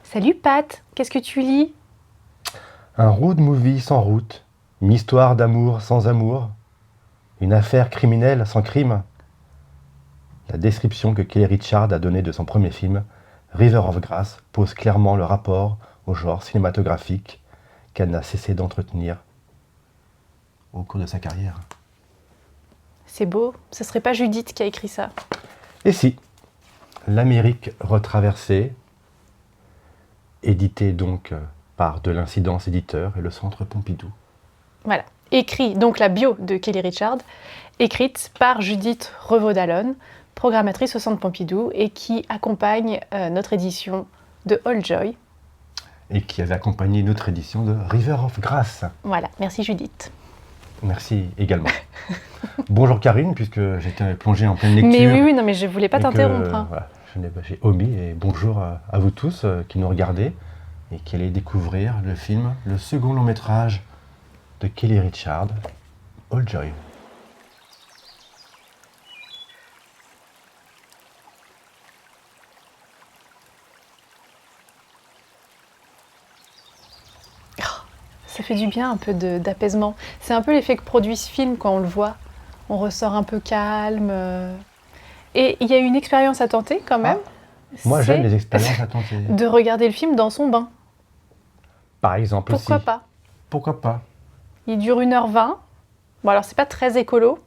Salut Pat, qu'est-ce que tu lis? Un road movie sans route, une histoire d'amour sans amour, une affaire criminelle sans crime. La description que Kelly Richard a donnée de son premier film, River of Grass, pose clairement le rapport au genre cinématographique qu'elle n'a cessé d'entretenir au cours de sa carrière. C'est beau, ce serait pas Judith qui a écrit ça. Et si, l'Amérique retraversée, édité donc par De l'Incidence Éditeur et le Centre Pompidou. Voilà, écrit, donc la bio de Kelly Richard, écrite par Judith Revaud-Dallon, programmatrice au Centre Pompidou et qui accompagne notre édition de All Joy. Et qui avait accompagné notre édition de River of Grass. Voilà, merci Judith. Merci également. Bonjour Karine, puisque j'étais plongé en pleine lecture. Mais oui, non, mais je voulais pas t'interrompre. Hein. Voilà, j'ai omis, et bonjour à vous tous qui nous regardez et qui allez découvrir le film, le second long métrage de Kelly Richard, All Joy. Ça fait du bien, un peu d'apaisement. C'est un peu l'effet que produit ce film quand on le voit. On ressort un peu calme. Et il y a une expérience à tenter quand même. Moi j'aime les expériences à tenter. De regarder le film dans son bain. Par exemple aussi. Pourquoi pas? Pourquoi pas? Il dure 1h20. Bon alors c'est pas très écolo.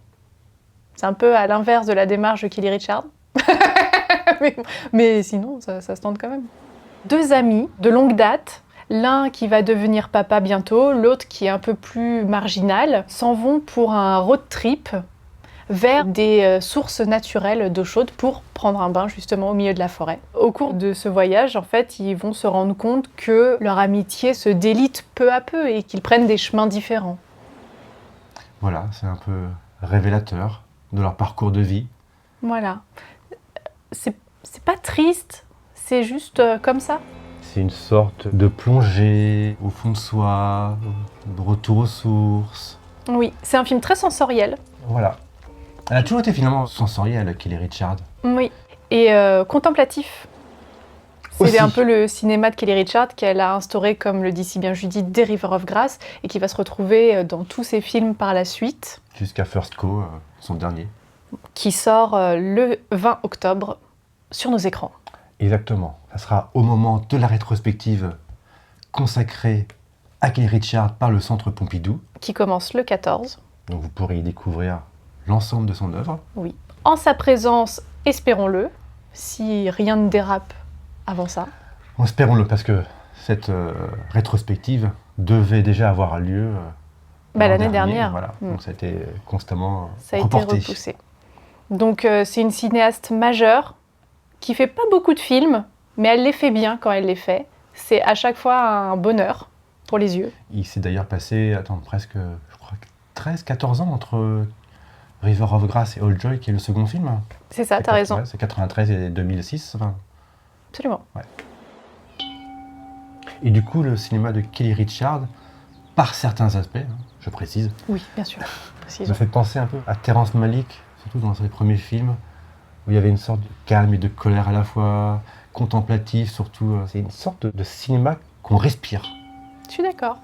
C'est un peu à l'inverse de la démarche de Kelly Richard. mais sinon ça se tente quand même. Deux amis de longue date. L'un qui va devenir papa bientôt, l'autre qui est un peu plus marginal, s'en vont pour un road trip vers des sources naturelles d'eau chaude pour prendre un bain justement au milieu de la forêt. Au cours de ce voyage, en fait, ils vont se rendre compte que leur amitié se délite peu à peu et qu'ils prennent des chemins différents. Voilà, c'est un peu révélateur de leur parcours de vie. Voilà. C'est pas triste, c'est juste comme ça. C'est une sorte de plongée au fond de soi, de retour aux sources. Oui, c'est un film très sensoriel. Voilà. Elle a toujours été finalement sensorielle, Kelly Richard. Oui, et contemplatif. C'est Aussi. un peu le cinéma de Kelly Richard qu'elle a instauré, comme le dit si bien Judith, des River of Grass, et qui va se retrouver dans tous ses films par la suite. Jusqu'à First Co, son dernier. Qui sort le 20 octobre sur nos écrans. Exactement. Ça sera au moment de la rétrospective consacrée à Kelly Richard par le Centre Pompidou. Qui commence le 14. Donc vous pourrez y découvrir l'ensemble de son œuvre. Oui. En sa présence, espérons-le, si rien ne dérape avant ça. Espérons-le, parce que cette rétrospective devait déjà avoir lieu l'année dernière. Voilà. Donc ça a été constamment ça a reporté. été repoussé. Donc c'est une cinéaste majeure qui fait pas beaucoup de films, mais elle les fait bien quand elle les fait. C'est à chaque fois un bonheur pour les yeux. Il s'est d'ailleurs passé, presque, je crois, 13-14 ans entre River of Grass et All Joy, qui est le second film. C'est ça, t'as raison. Ouais, c'est 93 et 2006. Enfin. Absolument. Ouais. Et du coup, le cinéma de Kelly Richard, par certains aspects, je précise, oui, bien sûr, me fait penser un peu à Terrence Malick, surtout dans ses premiers films, où il y avait une sorte de calme et de colère à la fois, contemplatif surtout. C'est une sorte de cinéma qu'on respire. Je suis d'accord.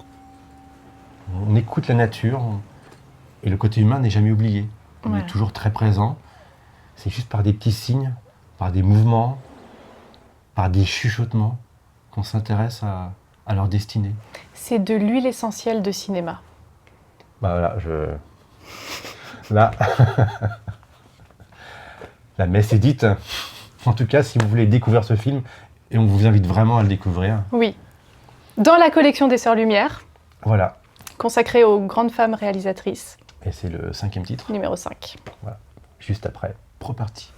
On écoute la nature et le côté humain n'est jamais oublié. On est toujours très présent. C'est juste par des petits signes, par des mouvements, par des chuchotements qu'on s'intéresse à leur destinée. C'est de l'huile essentielle de cinéma. Bah voilà, Là, la messe est dite. En tout cas, si vous voulez découvrir ce film, et on vous invite vraiment à le découvrir. Oui. Dans la collection des Sœurs Lumière. Voilà. Consacrée aux grandes femmes réalisatrices. Et c'est le 5e titre. Numéro 5. Voilà. Juste après, Property.